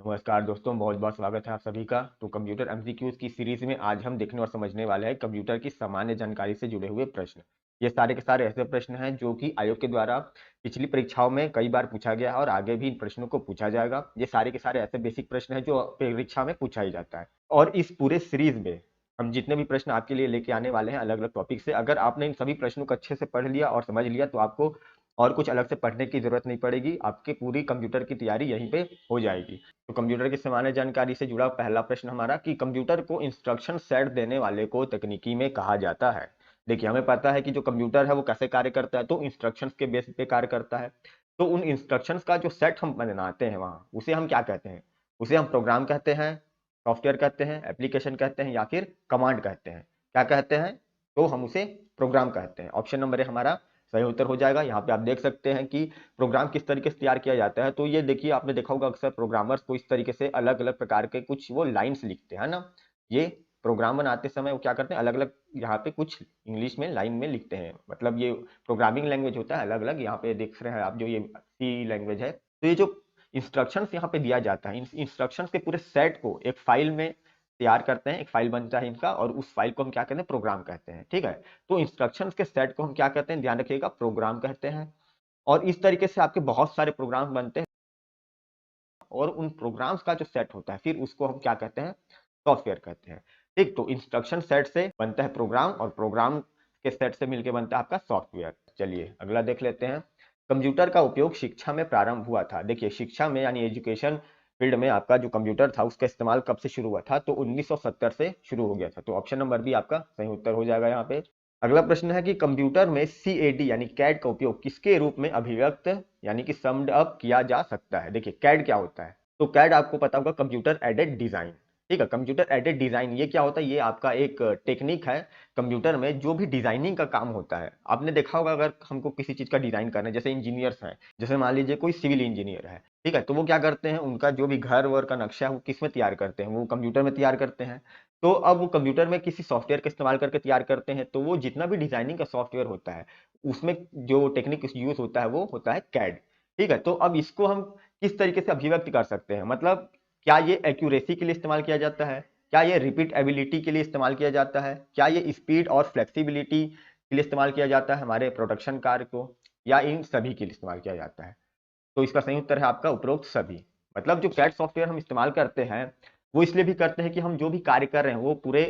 नमस्कार दोस्तों, बहुत बहुत स्वागत है आप सभी का। तो कंप्यूटर एमसीक्यूज की सीरीज में आज हम देखने और समझने वाले हैं कंप्यूटर की सामान्य जानकारी से जुड़े हुए प्रश्न। ये सारे के सारे ऐसे प्रश्न हैं जो कि आयोग के द्वारा पिछली परीक्षाओं में कई बार पूछा गया है और आगे भी इन प्रश्नों को पूछा जाएगा। ये सारे के सारे ऐसे बेसिक प्रश्न हैं जो परीक्षा में पूछा ही जाता है। और इस पूरे सीरीज में हम जितने भी प्रश्न आपके लिए लेके आने वाले हैं अलग अलग टॉपिक से, अगर आपने इन सभी प्रश्नों को अच्छे से पढ़ लिया और समझ लिया तो आपको और कुछ अलग से पढ़ने की जरूरत नहीं पड़ेगी। आपकी पूरी कंप्यूटर की तैयारी यहीं पे हो जाएगी। तो कंप्यूटर की सामान्य जानकारी से जुड़ा पहला प्रश्न हमारा कि कंप्यूटर को इंस्ट्रक्शन सेट देने वाले को तकनीकी में कहा जाता है। देखिए, हमें पता है कि जो कंप्यूटर है वो कैसे कार्य करता है, तो इंस्ट्रक्शंस के बेस पे कार्य करता है। तो उन इंस्ट्रक्शंस का जो सेट हम बनाते हैं वहां, उसे हम क्या कहते हैं? उसे हम प्रोग्राम कहते हैं, सॉफ्टवेयर कहते हैं, एप्लीकेशन कहते हैं या फिर कमांड कहते हैं। क्या कहते हैं? तो हम उसे प्रोग्राम कहते हैं। ऑप्शन नंबर ए हमारा सही उत्तर हो जाएगा। यहाँ पे आप देख सकते हैं कि प्रोग्राम किस तरीके से तैयार किया जाता है। तो ये देखिए, आपने देखा होगा अक्सर प्रोग्रामर्स को इस तरीके से अलग अलग प्रकार के कुछ वो लाइन्स लिखते हैं ना। ये प्रोग्राम बनाते समय वो क्या करते हैं, अलग अलग यहाँ पे कुछ इंग्लिश में लाइन में लिखते हैं। मतलब ये प्रोग्रामिंग लैंग्वेज होता है अलग अलग। यहाँ पे देख रहे हैं आप जो ये सी लैंग्वेज है। तो ये जो इंस्ट्रक्शंस यहाँ पे दिया जाता है, इन इंस्ट्रक्शंस के पूरे सेट को एक फाइल में तैयार करते हैं। एक फाइल बनता है इनका और उस फाइल को हम क्या कहते हैं? प्रोग्राम कहते हैं। ठीक है। तो इंस्ट्रक्शंस के सेट को हम क्या कहते हैं? ध्यान रखिएगा, प्रोग्राम कहते हैं। और इस तरीके से आपके बहुत सारे प्रोग्राम बनते हैं और उन प्रोग्राम्स का जो सेट होता है फिर उसको हम क्या कहते हैं? सॉफ्टवेयर कहते हैं। ठीक, तो इंस्ट्रक्शन सेट से बनता है प्रोग्राम और प्रोग्राम के सेट से मिलकर बनता है आपका सॉफ्टवेयर। चलिए अगला देख लेते हैं। कंप्यूटर का उपयोग शिक्षा में प्रारंभ हुआ था। देखिए, शिक्षा में यानी एजुकेशन फील्ड में आपका जो कंप्यूटर था उसका इस्तेमाल कब से शुरू हुआ था? तो 1970 से शुरू हो गया था। तो ऑप्शन नंबर बी आपका सही उत्तर हो जाएगा यहाँ पे। अगला प्रश्न है कि कंप्यूटर में सीएडी यानी कैड का उपयोग किसके रूप में अभिव्यक्त यानी कि समड अप किया जा सकता है? देखिए, कैड क्या होता है? तो कैड आपको पता होगा, कंप्यूटर एडेड डिजाइन। ठीक है, कंप्यूटर एडेड डिजाइन ये क्या होता है? ये आपका एक टेक्निक है कंप्यूटर में जो भी डिजाइनिंग का काम होता है। आपने देखा होगा अगर हमको किसी चीज का डिजाइन करना है, जैसे इंजीनियर्स हैं, जैसे मान लीजिए कोई सिविल इंजीनियर है, ठीक है, तो वो क्या करते हैं? उनका जो भी घर वर का नक्शा है वो किस में तैयार करते हैं? वो कंप्यूटर में तैयार करते हैं। तो अब वो कंप्यूटर में किसी सॉफ्टवेयर का इस्तेमाल करके तैयार करते हैं। तो वो जितना भी डिजाइनिंग का सॉफ्टवेयर होता है उसमें जो टेक्निक यूज होता है वो होता है कैड। ठीक है, तो अब इसको हम किस तरीके से अभिव्यक्त कर सकते हैं? मतलब क्या ये एक्यूरेसी के लिए इस्तेमाल किया जाता है? क्या ये रिपीट एबिलिटी के लिए इस्तेमाल किया जाता है? क्या ये स्पीड और फ्लेक्सिबिलिटी के लिए इस्तेमाल किया जाता है हमारे प्रोडक्शन कार्य को, या इन सभी के लिए इस्तेमाल किया जाता है? तो इसका सही उत्तर है आपका उपरोक्त सभी। मतलब जो कैड सॉफ्टवेयर हम इस्तेमाल करते हैं वो इसलिए भी करते हैं कि हम जो भी कार्य कर रहे हैं वो पूरे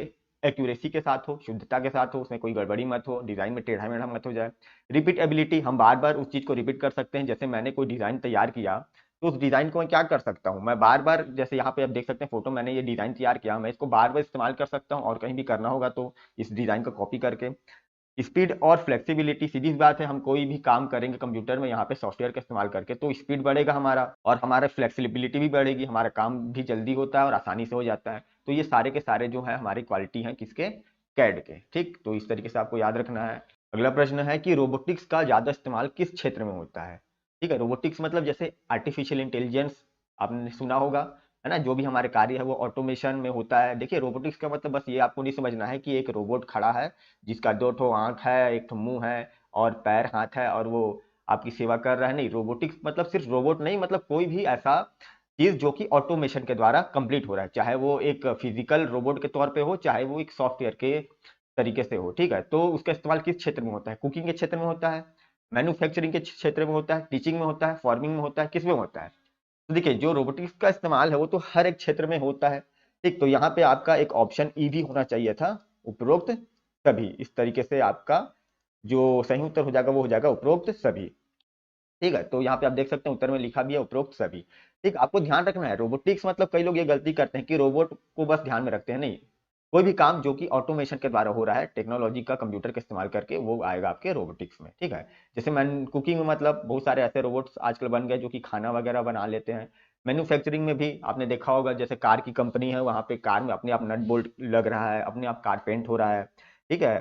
एक्यूरेसी के साथ हो, शुद्धता के साथ हो, उसमें कोई गड़बड़ी मत हो, डिजाइन में टेढ़ा मेढ़ा मत हो जाए। रिपीट एबिलिटी, हम बार बार उस चीज को रिपीट कर सकते हैं। जैसे मैंने कोई डिजाइन तैयार किया तो उस डिजाइन को मैं क्या कर सकता हूँ? मैं बार बार, जैसे यहाँ पे आप देख सकते हैं फोटो, मैंने ये डिजाइन तैयार किया, मैं इसको बार बार इस्तेमाल कर सकता हूँ और कहीं भी करना होगा तो इस डिजाइन को कॉपी करके। स्पीड और फ्लेक्सिबिलिटी, सीधी सी बात है, हम कोई भी काम करेंगे कंप्यूटर में यहाँ पे सॉफ्टवेयर का इस्तेमाल करके तो स्पीड बढ़ेगा हमारा और हमारा फ्लेक्सिबिलिटी भी बढ़ेगी, हमारा काम भी जल्दी होता है और आसानी से हो जाता है। तो ये सारे के सारे जो है हमारी क्वालिटी हैं किसके? कैड के। ठीक, तो इस तरीके से आपको याद रखना है। अगला प्रश्न है कि रोबोटिक्स का ज्यादा इस्तेमाल किस क्षेत्र में होता है? ठीक है, रोबोटिक्स मतलब जैसे आर्टिफिशियल इंटेलिजेंस आपने सुना होगा, है ना, जो भी हमारे कार्य है वो ऑटोमेशन में होता है। देखिए, रोबोटिक्स का मतलब बस ये आपको नहीं समझना है कि एक रोबोट खड़ा है जिसका दो ठो आंख है, एक ठो मुंह है और पैर हाथ है और वो आपकी सेवा कर रहा है। नहीं, रोबोटिक्स मतलब सिर्फ रोबोट नहीं, मतलब कोई भी ऐसा चीज जो कि ऑटोमेशन के द्वारा कंप्लीट हो रहा है, चाहे वो एक फिजिकल रोबोट के तौर पे हो चाहे वो एक सॉफ्टवेयर के तरीके से हो। ठीक है, तो उसका इस्तेमाल किस क्षेत्र में होता है? कुकिंग के क्षेत्र में होता है, मैन्युफैक्चरिंग के क्षेत्र में होता है, टीचिंग में होता है, फार्मिंग में होता है, किस में होता है? तो देखिए, जो रोबोटिक्स का इस्तेमाल है वो तो हर एक क्षेत्र में होता है। ठीक, तो यहाँ पे आपका एक ऑप्शन ई भी होना चाहिए था, उपरोक्त सभी। इस तरीके से आपका जो सही उत्तर हो जाएगा वो हो जाएगा उपरोक्त सभी। ठीक है, तो यहाँ पे आप देख सकते हैं उत्तर में लिखा भी है उपरोक्त सभी। ठीक, आपको ध्यान रखना है, रोबोटिक्स मतलब कई लोग ये गलती करते हैं कि रोबोट को बस ध्यान में रखते हैं। नहीं, कोई भी काम जो कि ऑटोमेशन के द्वारा हो रहा है, टेक्नोलॉजी का, कंप्यूटर का इस्तेमाल करके, वो आएगा आपके रोबोटिक्स में। ठीक है, जैसे मैं कुकिंग में मतलब बहुत सारे ऐसे रोबोट्स आजकल बन गए जो कि खाना वगैरह बना लेते हैं। मैन्युफैक्चरिंग में भी आपने देखा होगा, जैसे कार की कंपनी है, वहां पे कार में अपने आप नट बोल्ट लग रहा है, अपने आप कार पेंट हो रहा है। ठीक है,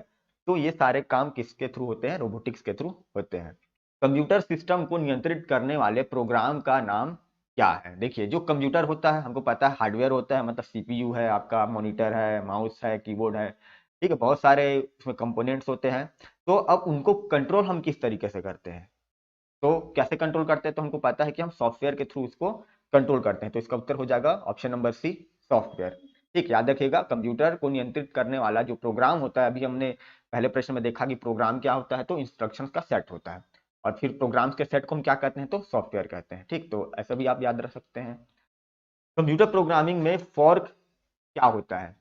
तो ये सारे काम किसके थ्रू होते हैं? रोबोटिक्स के थ्रू होते हैं। कंप्यूटर सिस्टम को नियंत्रित करने वाले प्रोग्राम का नाम क्या है? देखिए, जो कंप्यूटर होता है हमको पता है हार्डवेयर होता है, मतलब सीपीयू है, आपका मॉनिटर है, माउस है, कीबोर्ड है। ठीक है, बहुत सारे उसमें कंपोनेंट्स होते हैं। तो अब उनको कंट्रोल हम किस तरीके से करते हैं? तो कैसे कंट्रोल करते हैं? तो हमको पता है कि हम सॉफ्टवेयर के थ्रू उसको कंट्रोल करते हैं। तो इसका उत्तर हो जाएगा ऑप्शन नंबर सी, सॉफ्टवेयर। ठीक, याद रखिएगा कंप्यूटर को नियंत्रित करने वाला जो प्रोग्राम होता है, अभी हमने पहले प्रश्न में देखा कि प्रोग्राम क्या होता है, तो इंस्ट्रक्शंस का सेट होता है, और फिर प्रोग्राम्स के सेट को हम क्या कहते हैं, तो सॉफ्टवेयर कहते हैं। ठीक, तो ऐसा भी आप याद रख सकते हैं। कंप्यूटर प्रोग्रामिंग में फॉर्क क्या होता है?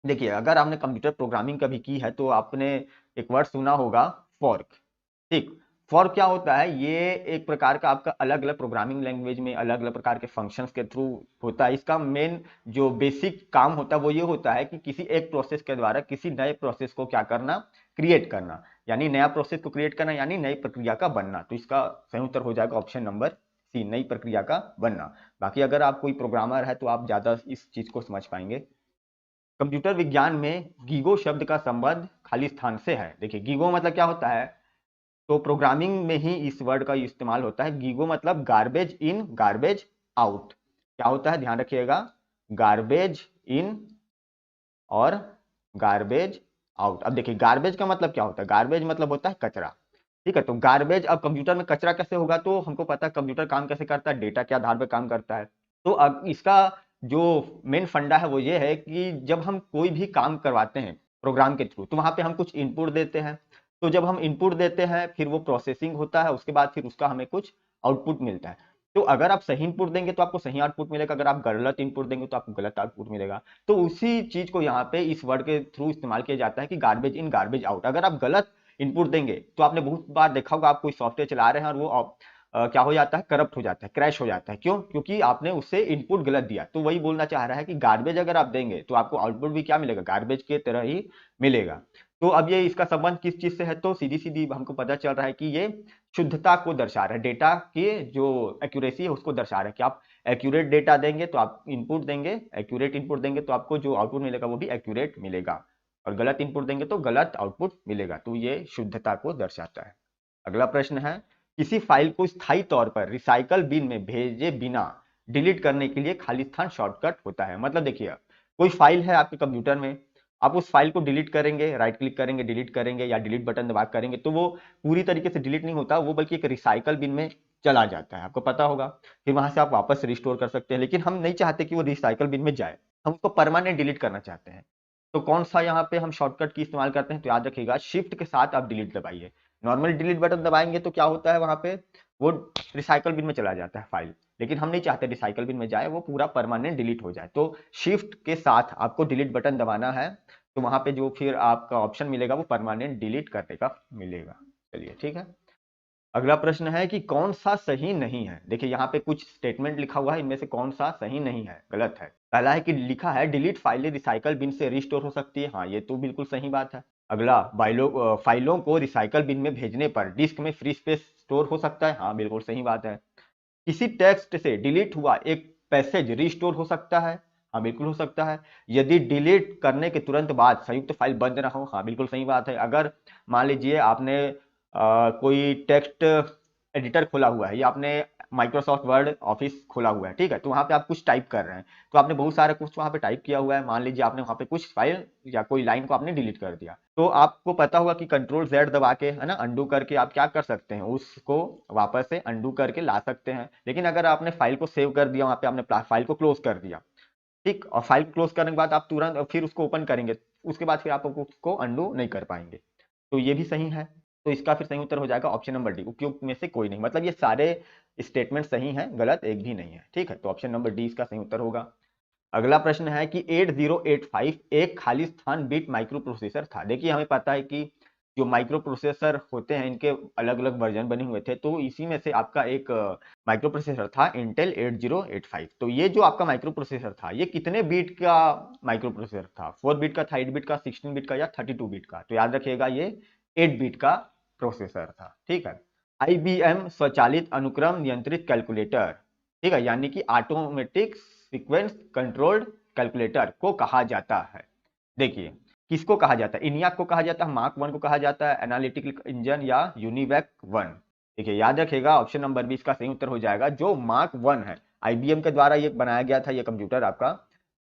देखिए, अगर आपने कंप्यूटर प्रोग्रामिंग कभी की है तो आपने एक वर्ड सुना होगा, फॉर्क। ठीक, फॉर्क क्या होता है? ये एक प्रकार का आपका अलग अलग प्रोग्रामिंग लैंग्वेज में अलग अलग प्रकार के फंक्शंस के थ्रू होता है। इसका मेन जो बेसिक काम होता है वो ये होता है कि किसी एक प्रोसेस के द्वारा किसी नए प्रोसेस को क्या करना, क्रिएट करना, यानी नया प्रोसेस को क्रिएट करना, यानी नई प्रक्रिया का बनना। तो इसका सही उत्तर हो जाएगा ऑप्शन नंबर सी, नई प्रक्रिया का बनना। बाकी अगर आप कोई प्रोग्रामर है तो आप ज्यादा इस चीज को समझ पाएंगे। कंप्यूटर विज्ञान में गीगो शब्द का संबंध खाली स्थान से है। देखिए, गीगो मतलब क्या होता है, तो प्रोग्रामिंग में ही इस वर्ड का इस्तेमाल होता है। गीगो मतलब गार्बेज इन गार्बेज आउट। क्या होता है, ध्यान रखिएगा, गार्बेज इन और गार्बेज आउट। अब देखिए, गार्बेज का मतलब क्या होता है, गार्बेज मतलब होता है कचरा। ठीक है, तो गार्बेज, अब कंप्यूटर में कचरा कैसे होगा, तो हमको पता है कंप्यूटर काम कैसे करता है, डेटा के आधार पर काम करता है। तो अब इसका जो मेन फंडा है वो ये है कि जब हम कोई भी काम करवाते हैं प्रोग्राम के थ्रू, तो वहां पे हम कुछ इनपुट देते हैं। तो जब हम इनपुट देते हैं फिर वो प्रोसेसिंग होता है, उसके बाद फिर उसका हमें कुछ आउटपुट मिलता है। तो अगर आप सही इनपुट देंगे तो आपको सही आउटपुट मिलेगा, अगर आप गलत इनपुट देंगे तो आपको गलत आउटपुट मिलेगा। तो उसी चीज को यहाँ पे इस वर्ड के थ्रू इस्तेमाल किया जाता है कि गार्बेज इन गार्बेज आउट। अगर आप गलत इनपुट देंगे तो आपने बहुत बार देखा होगा, आप कोई सॉफ्टवेयर चला रहे हैं और वो क्या हो जाता है, करप्ट हो जाता है, क्रैश हो जाता है। क्यों? क्योंकि आपने उससे इनपुट गलत दिया। तो वही बोलना चाह रहा है कि गार्बेज अगर आप देंगे तो आपको आउटपुट भी क्या मिलेगा, गार्बेज के तरह ही मिलेगा। तो अब ये इसका संबंध किस चीज से है, तो सीधी सीधी हमको पता चल रहा है कि ये शुद्धता को दर्शा रहा है, डेटा के जो एक्यूरेसी है उसको दर्शा रहा है कि आप एक्यूरेट डेटा देंगे तो आप इनपुट देंगे, एक्यूरेट इनपुट देंगे तो आपको जो आउटपुट मिलेगा वो भी एक्यूरेट मिलेगा, और गलत इनपुट देंगे तो गलत आउटपुट मिलेगा। तो ये शुद्धता को दर्शाता है। अगला प्रश्न है, किसी फाइल को स्थायी तौर पर रिसाइकल बिन में भेजे बिना डिलीट करने के लिए खाली स्थान शॉर्टकट होता है। मतलब देखिए, कोई फाइल है आपके कंप्यूटर में, आप उस फाइल को डिलीट करेंगे, राइट क्लिक करेंगे, डिलीट करेंगे या डिलीट बटन दबा करेंगे, तो वो पूरी तरीके से डिलीट नहीं होता, वो बल्कि एक रिसाइकल बिन में चला जाता है, आपको पता होगा। फिर वहां से आप वापस रिस्टोर कर सकते हैं, लेकिन हम नहीं चाहते कि वो रिसाइकल बिन में जाए, हम उसको परमानेंट डिलीट करना चाहते हैं। तो कौन सा यहाँ पे हम शॉर्टकट की इस्तेमाल करते हैं, तो याद रखिएगा शिफ्ट के साथ आप डिलीट दबाइए। नॉर्मल डिलीट बटन दबाएंगे तो क्या होता है, वहां पे वो रिसाइकल बिन में चला जाता है फाइल, लेकिन हम नहीं चाहते रिसाइकल बिन में जाए, वो पूरा परमानेंट डिलीट हो जाए। तो शिफ्ट के साथ आपको डिलीट बटन दबाना है, तो वहां पे जो फिर आपका ऑप्शन मिलेगा वो परमानेंट डिलीट करने का मिलेगा। चलिए ठीक है। अगला प्रश्न है कि कौन सा सही नहीं है। देखिए, यहाँ पे कुछ स्टेटमेंट लिखा हुआ है, इनमें से कौन सा सही नहीं है, गलत है। पहला है कि लिखा है डिलीट फाइलें रिसाइकल बिन से रिस्टोर हो सकती है। हाँ, ये तो बिल्कुल सही बात है। अगला, फाइलों को रिसाइकल बिन में भेजने पर डिस्क में फ्री स्पेस स्टोर हो सकता है। हाँ, बिल्कुल सही बात है। किसी टेक्स्ट से डिलीट हुआ एक पैसेज रिस्टोर हो सकता है। हाँ, बिल्कुल हो सकता है। यदि डिलीट करने के तुरंत बाद संयुक्त फाइल बंद ना हो। हाँ, बिल्कुल सही बात है। अगर मान लीजिए आपने कोई टेक्स्ट एडिटर खोला हुआ है या आपने माइक्रोसॉफ्ट वर्ड ऑफिस खोला हुआ है, ठीक है, तो वहां पे आप कुछ टाइप कर रहे हैं, तो आपने बहुत सारा कुछ वहां पे टाइप किया हुआ है, मान लीजिए आपने वहां पे कुछ फाइल या कोई लाइन को आपने डिलीट कर दिया, तो आपको पता होगा कि कंट्रोल जेड दबा के, है ना, अंडू करके आप क्या कर सकते हैं, उसको वापस से अंडू करके ला सकते हैं। लेकिन अगर आपने फाइल को सेव कर दिया, वहां पे आपने फाइल को क्लोज कर दिया, ठीक, और फाइल क्लोज करने के बाद आप तुरंत फिर उसको ओपन करेंगे, उसके बाद फिर आप उसको अंडू नहीं कर पाएंगे। तो ये भी सही है। तो इसका फिर सही उत्तर हो जाएगा ऑप्शन नंबर डी, उपयुक्त में से कोई नहीं। मतलब ये सारे स्टेटमेंट सही हैं, गलत एक भी नहीं है। ठीक है, तो ऑप्शन नंबर डी इसका सही उत्तर होगा। अगला प्रश्न है कि 8085 एक खाली स्थान बिट माइक्रो प्रोसेसर था। देखिए, हमें पता है कि जो माइक्रो प्रोसेसर होते हैं इनके अलग अलग वर्जन बने हुए थे, तो इसी में से आपका एक माइक्रो प्रोसेसर था इंटेल 8085। तो ये जो आपका माइक्रो प्रोसेसर था, ये कितने बीट का माइक्रो प्रोसेसर था, 4 बीट का था, 8 बीट का, 16 बीट का या 32 बीट का? तो याद रखिएगा ये 8 बीट का प्रोसेसर था। ठीक है। IBM स्वचालित अनुक्रम नियंत्रित कैलकुलेटर, ठीक है, यानी कि ऑटोमेटिक सीक्वेंस कंट्रोल्ड कैलकुलेटर को कहा जाता है। देखिए, किसको कहा जाता है, इनियाक को कहा जाता है, मार्क 1 को कहा जाता है, एनालिटिकल इंजन या यूनिवैक 1? देखिए, याद रखिएगा ऑप्शन नंबर बी इसका सही उत्तर हो जाएगा। जो मार्क 1 है, IBM के द्वारा ये बनाया गया था ये कंप्यूटर आपका,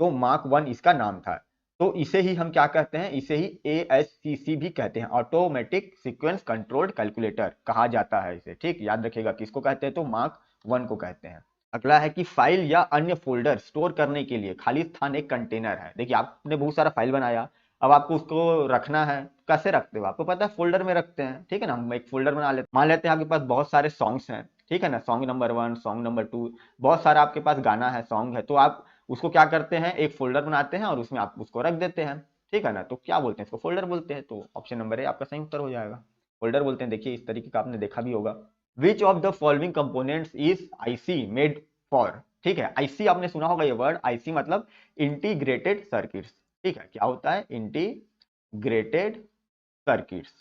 तो मार्क 1 इसका नाम था। तो इसे ही हम क्या कहते हैं, इसे ही ASCC भी कहते हैं, ऑटोमेटिक सीक्वेंस कंट्रोल्ड कैलकुलेटर कहा जाता है इसे। ठीक, याद रखिएगा किसको कहते हैं, तो मार्क 1 को कहते हैं। अगला है कि फाइल या अन्य फोल्डर स्टोर करने के लिए खाली स्थान एक कंटेनर है। देखिए आपने बहुत सारा फाइल बनाया, अब आपको उसको रखना है, कैसे रखते हो आपको पता है, फोल्डर में रखते हैं, ठीक है ना। हम एक फोल्डर बना लेते, मान लेते हैं आपके पास बहुत सारे सॉन्ग्स हैं, ठीक है ना, सॉन्ग नंबर 1, सॉन्ग नंबर 2, बहुत सारा आपके पास गाना है, सॉन्ग है, तो आप उसको क्या करते हैं, एक फोल्डर बनाते हैं और उसमें आप उसको रख देते हैं, ठीक है ना। तो क्या बोलते हैं इसको, फोल्डर बोलते हैं। तो ऑप्शन नंबर ए आपका सही उत्तर हो जाएगा, फोल्डर बोलते हैं। देखिए इस तरीके का आपने देखा भी होगा। Which of the following components is IC made for, ठीक है, आईसी आपने सुना होगा ये वर्ड, आईसी मतलब इंटीग्रेटेड सर्किट्स, ठीक है, क्या होता है, इंटीग्रेटेड सर्किट्स,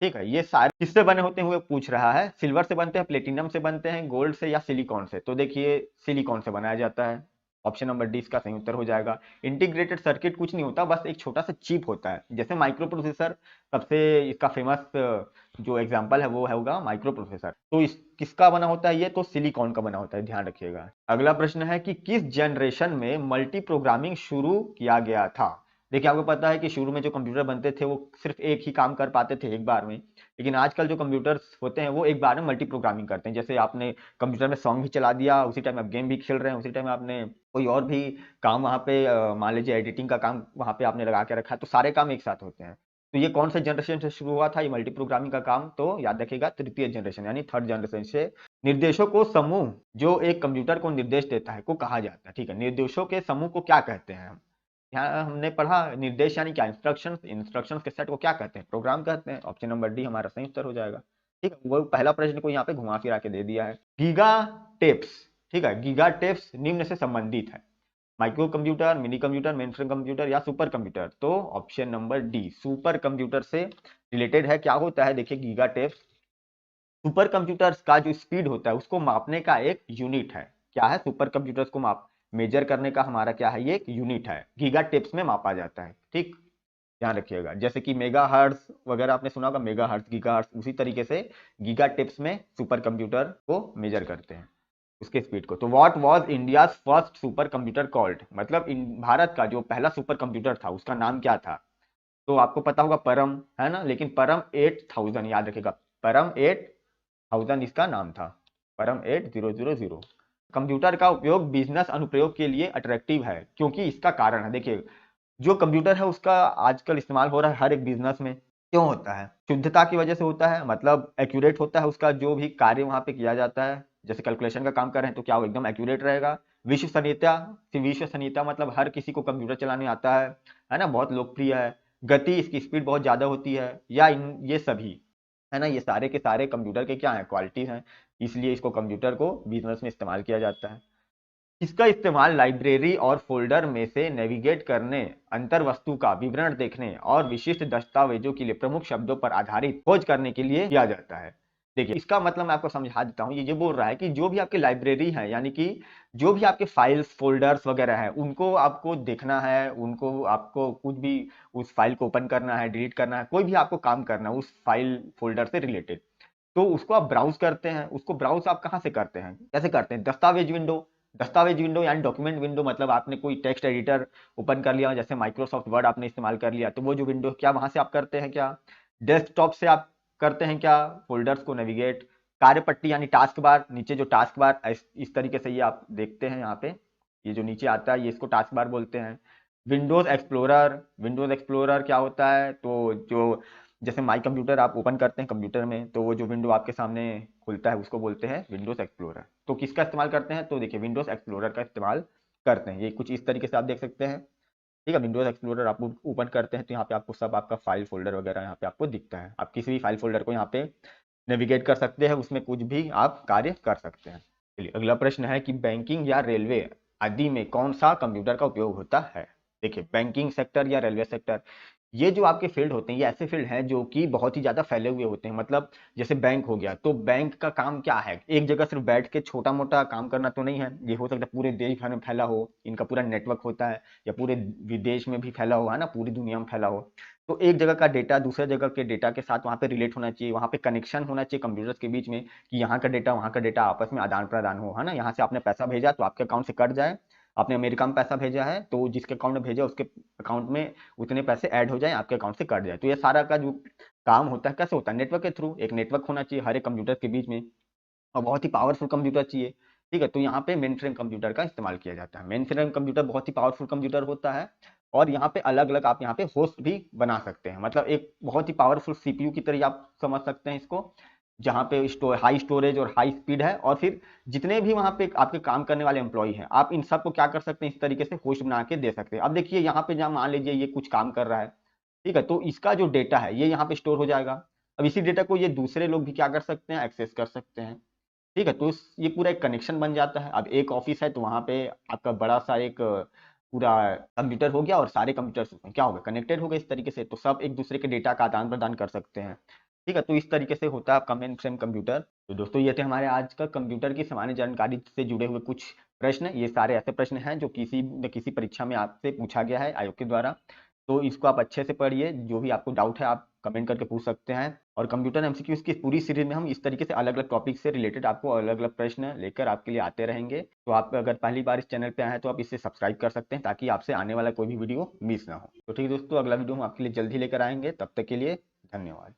ठीक है। ये सारे किससे बने होते हैं हुए पूछ रहा है, सिल्वर से बनते हैं, प्लेटिनम से बनते हैं, गोल्ड से या सिलिकॉन से। तो देखिए सिलिकॉन से बनाया जाता है, ऑप्शन नंबर डी इसका सही उत्तर हो जाएगा। इंटीग्रेटेड सर्किट कुछ नहीं होता, बस एक छोटा सा चिप होता है, जैसे माइक्रो प्रोसेसर, सबसे इसका फेमस जो एग्जांपल है वो है होगा माइक्रो प्रोसेसर। तो इस किसका बना होता है, ये तो सिलिकॉन का बना होता है, ध्यान रखिएगा। अगला प्रश्न है कि किस जनरेशन में मल्टी प्रोग्रामिंग शुरू किया गया था। देखिए आपको पता है कि शुरू में जो कंप्यूटर बनते थे वो सिर्फ एक ही काम कर पाते थे एक बार में, लेकिन आजकल जो कंप्यूटर्स होते हैं वो एक बार में मल्टी प्रोग्रामिंग करते हैं। जैसे आपने कंप्यूटर में सॉन्ग भी चला दिया, उसी टाइम आप गेम भी खेल रहे हैं, उसी टाइम आपने कोई और भी काम वहाँ पे मान लीजिए एडिटिंग का काम वहाँ पे आपने लगा के रखा है, तो सारे काम एक साथ होते हैं। तो ये कौन से जनरेशन से शुरू हुआ था ये मल्टी प्रोग्रामिंग का काम, तो याद रखिएगा तृतीय जनरेशन यानी थर्ड जनरेशन से। निर्देशों को समूह जो एक कंप्यूटर को निर्देश देता है को कहा जाता है, ठीक है, निर्देशों के समूह को क्या कहते हैं हम, यहाँ हमने पढ़ा निर्देश यानी क्या, इंस्ट्रक्शंस, इंस्ट्रक्शंस के सेट को क्या कहते हैं, प्रोग्राम कहते हैं। ऑप्शन नंबर डी हमारा सही उत्तर हो जाएगा, ठीक है। वो पहला प्रश्न को यहाँ पे घुमा फिरा के दे दिया है। गीगा टेप्स, ठीक है, गीगा टेप्स निम्न से संबंधित है, micro computer, mini computer, mainframe computer या सुपर कंप्यूटर। तो option number D super computer से रिलेटेड है। क्या होता है देखिए गीगा टेप्स, सुपर कंप्यूटर्स का जो स्पीड होता है उसको मापने का एक यूनिट है। क्या है, सुपर कंप्यूटर्स को माप मेजर करने का हमारा क्या है, ये एक यूनिट है, गीगा टेप्स में मापा जाता है, ठीक, ध्यान रखिएगा। जैसे कि मेगा हर्ट्ज वगैरह आपने सुना होगा, मेगा हर्ट्ज, गीगा हर्ट्ज, उसी तरीके से गीगा टेप्स में सुपर कंप्यूटर को मेजर करते हैं उसके स्पीड को। तो what was India first super computer called, मतलब भारत का जो पहला सुपर कंप्यूटर था उसका नाम क्या था। तो आपको पता होगा परम, है ना, लेकिन परम 8000 याद रखेगा, परम 8000 इसका नाम था, परम 8000। कंप्यूटर का उपयोग बिजनेस अनुप्रयोग के लिए अट्रैक्टिव है क्योंकि इसका कारण है, देखिए जो कंप्यूटर है उसका आजकल इस्तेमाल हो रहा है हर एक बिजनेस में, क्यों होता है, शुद्धता की वजह से होता है, मतलब एक्यूरेट होता है उसका जो भी कार्य वहां पे किया जाता है। जैसे कैलकुलेशन का काम कर रहे हैं तो क्या वो एकदम एक्यूरेट रहेगा। विश्वसनीयता, विश्वसनीयता मतलब हर किसी को कंप्यूटर चलाने आता है ना, बहुत लोकप्रिय है। गति, इसकी स्पीड बहुत ज्यादा होती है, या ये सभी, है ना, ये सारे के सारे कंप्यूटर के क्या है, क्वालिटीज हैं, इसलिए इसको कंप्यूटर को बिजनेस में इस्तेमाल किया जाता है। इसका इस्तेमाल लाइब्रेरी और फोल्डर में से नेविगेट करने, अंतर वस्तु का विवरण देखने और विशिष्ट दस्तावेजों के लिए प्रमुख शब्दों पर आधारित खोज करने के लिए किया जाता है। देखिए इसका मतलब मैं आपको समझा देता हूँ, ये बोल रहा है कि जो भी आपकी लाइब्रेरी है यानी कि जो भी आपके फाइल्स फोल्डर्स वगैरह है उनको आपको देखना है, उनको आपको कुछ भी उस फाइल को ओपन करना है, डिलीट करना है, कोई भी आपको काम करना है उस फाइल फोल्डर से रिलेटेड, तो उसको आप ब्राउज करते हैं। उसको ब्राउज आप कहाँ से करते हैं, कैसे करते हैं, दस्तावेज विंडो, दस्तावेज विंडो यानी डॉक्यूमेंट विंडो, मतलब आपने कोई टेक्स्ट एडिटर ओपन कर लिया जैसे माइक्रोसॉफ्ट वर्ड आपने इस्तेमाल कर लिया, तो वो जो विंडो क्या वहां से आप करते हैं, क्या डेस्कटॉप से आप करते हैं क्या फोल्डर्स को नेविगेट। कार्यपट्टी यानी टास्क बार, नीचे जो टास्क बार इस तरीके से ये आप देखते हैं यहाँ पे, ये जो नीचे आता है ये इसको टास्क बार बोलते हैं। विंडोज एक्सप्लोरर, विंडोज एक्सप्लोरर क्या होता है, तो जो जैसे माई कंप्यूटर आप ओपन करते हैं कंप्यूटर में तो वो जो विंडो आपके सामने खुलता है उसको बोलते हैं विंडोज एक्सप्लोरर। तो किसका इस्तेमाल करते हैं, तो देखिए विंडोज एक्सप्लोरर का इस्तेमाल करते हैं। ये कुछ इस तरीके से आप देख सकते हैं, ठीक है, विंडोज एक्सप्लोरर आप ओपन करते हैं तो यहाँ पे आपको सब आपका फाइल फोल्डर वगैरह यहाँ पे आपको दिखता है। आप किसी भी फाइल फोल्डर को यहाँ पे नेविगेट कर सकते हैं, उसमें कुछ भी आप कार्य कर सकते हैं। चलिए अगला प्रश्न है कि बैंकिंग या रेलवे आदि में कौन सा कंप्यूटर का उपयोग होता है। देखिए बैंकिंग सेक्टर या रेलवे सेक्टर, ये जो आपके फील्ड होते हैं ये ऐसे फील्ड हैं जो कि बहुत ही ज्यादा फैले हुए होते हैं। मतलब जैसे बैंक हो गया, तो बैंक का काम क्या है, एक जगह सिर्फ बैठ के छोटा मोटा काम करना तो नहीं है, ये हो सकता है पूरे देश भर में फैला हो, इनका पूरा नेटवर्क होता है, या पूरे विदेश में भी फैला हो, है ना, पूरी दुनिया में फैला हो। तो एक जगह का डेटा दूसरे जगह के डेटा के साथ वहाँ पे रिलेट होना चाहिए, वहाँ पे कनेक्शन होना चाहिए कंप्यूटर्स के बीच में, कि यहाँ का डेटा वहाँ का डेटा आपस में आदान प्रदान हो, है ना। यहाँ से आपने पैसा भेजा तो आपके अकाउंट से कट जाए, आपने अमेरिका में पैसा भेजा है तो जिसके अकाउंट में भेजा उसके अकाउंट में उतने पैसे ऐड हो जाए, आपके अकाउंट से कट जाए। तो ये सारा का जो काम होता है कैसे होता है, नेटवर्क के थ्रू, एक नेटवर्क होना चाहिए हर एक कंप्यूटर के बीच में, और बहुत ही पावरफुल कंप्यूटर चाहिए, ठीक है, तो यहाँ पे मेन फ्रेम कंप्यूटर का इस्तेमाल किया जाता है। मेन फ्रेम कंप्यूटर बहुत ही पावरफुल कंप्यूटर होता है और यहाँ पे अलग अलग आप यहाँ पे होस्ट भी बना सकते हैं, मतलब एक बहुत ही पावरफुल सीपीयू की तरह आप समझ सकते हैं इसको, जहाँ पे हाई स्टोरेज और हाई स्पीड है। और फिर जितने भी वहाँ पे आपके काम करने वाले एम्प्लॉय हैं, आप इन सबको क्या कर सकते हैं, इस तरीके से होस्ट बना के दे सकते हैं। अब देखिए यहाँ पे जहाँ मान लीजिए ये कुछ काम कर रहा है, ठीक है, तो इसका जो डेटा है ये यहाँ पे स्टोर हो जाएगा। अब इसी डेटा को ये दूसरे लोग भी क्या कर सकते हैं, एक्सेस कर सकते हैं। ठीक है, तो ये पूरा एक कनेक्शन बन जाता है। अब एक ऑफिस है तो वहाँ पे आपका बड़ा सा एक पूरा कंप्यूटर हो गया और सारे कंप्यूटर क्या हो गए, कनेक्टेड हो गए इस तरीके से, तो सब एक दूसरे के डेटा का आदान प्रदान कर सकते हैं। ठीक है, तो इस तरीके से होता है आपका मेन फ्रेम कंप्यूटर। तो दोस्तों ये थे हमारे आज का कंप्यूटर की सामान्य जानकारी से जुड़े हुए कुछ प्रश्न। ये सारे ऐसे प्रश्न हैं जो किसी न किसी परीक्षा में आपसे पूछा गया है आयोग के द्वारा। तो इसको आप अच्छे से पढ़िए, जो भी आपको डाउट है आप कमेंट करके पूछ सकते हैं। और कंप्यूटर एमसीक्यूज की पूरी सीरीज में हम इस तरीके से अलग अलग टॉपिक से रिलेटेड आपको अलग अलग प्रश्न लेकर आपके लिए आते रहेंगे। तो आप अगर पहली बार इस चैनल पे आए हैं तो आप इसे सब्सक्राइब कर सकते हैं ताकि आपसे आने वाला कोई भी वीडियो मिस ना हो। तो ठीक है दोस्तों, अगला वीडियो हम आपके लिए जल्द ही लेकर आएंगे, तब तक के लिए धन्यवाद।